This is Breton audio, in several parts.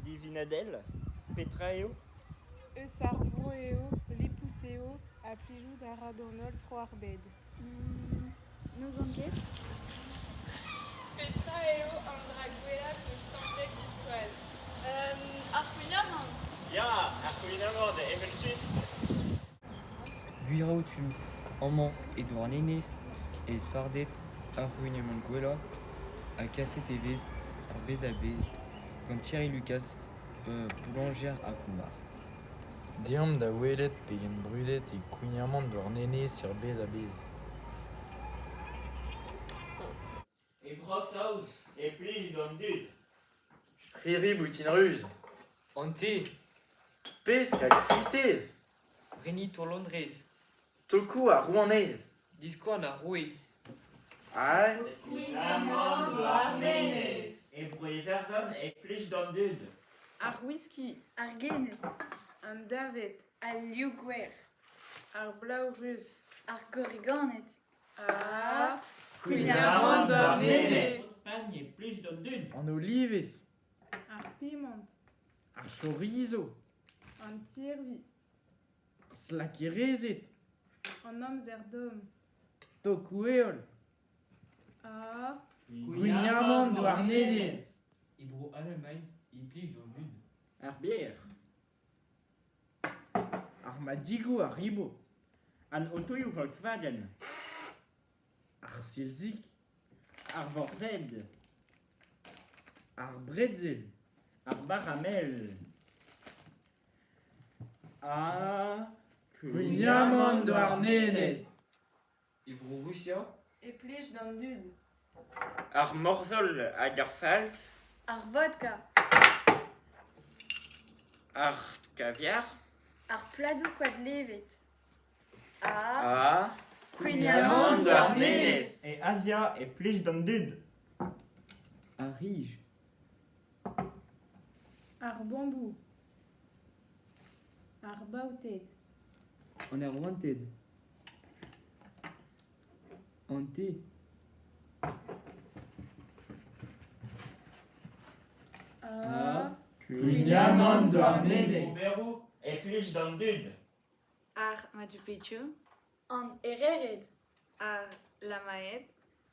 divinadel, petraeo, Eus ar vroeo, lipuseo, a plijou da radonol tro ar bed. N'eus an ket? Petra eo an dra gwella peus tampet diskoaz. Ar kouign-amant. ya, ar kouinamant eventus. Buiraou tu, amant et douarnenez, et fardet ar ruinemant gwella, a kasset evez, ar bed a bez, gant Thierry Lucas, boulangère à Koumar. Deomp da welet pegen brudet e kouignamant d'or nene sur bet a bez. E brossaus, e plij d'an dud. Riri boutin ruz. Ante, Pesk hag fritez. Reni tour Londres, Toku a rouanez. discours na roué. Ay, E brezerzan e plij d'an dud. Ar whisky, Ar genez. an davet, Al liou-gwer. ar blau rus, Ar goriganet. a... Kouign-amant d'or nenez. Spagne e plij d'an dud. An olivez, ar piment, ar chorizo, an tirvi, ar slakirezet, an amzer dom, toku eol, a... kouignamant douar nenez, Ebro Allemagne, e plij d'an dud. ar bier, ar madigou ar ribo, An otoioù Volkswagen. ar silzik, ar vorved, ar bretzel, Ar baramel. A... kouignamant douar nenez, Ebro Russia, E plij d'an dud, Ar morzol hag ar fals. Ar vodka. Ar caviar. Ar pladou koad levet. A... A... Kouign-amant d'or nenez. E Asia e plij d'an dud. ar rij, ar bambou, ar baouted, an ar wanted, ante, a... kouignamant douar nenez, O berou e plij d'an dud. Ar Machu Picchu. An Erered. Ar Lamaed.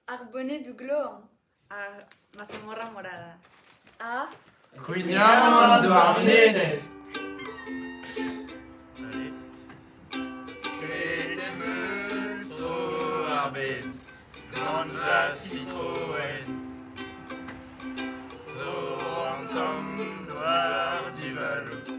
Ar bonnet du gloan. Ar Mazamorra Morada. A... kouignamant d'or nenez. Kredemeus tro ar bet, gant la Citroën. Do an tom doar divalo.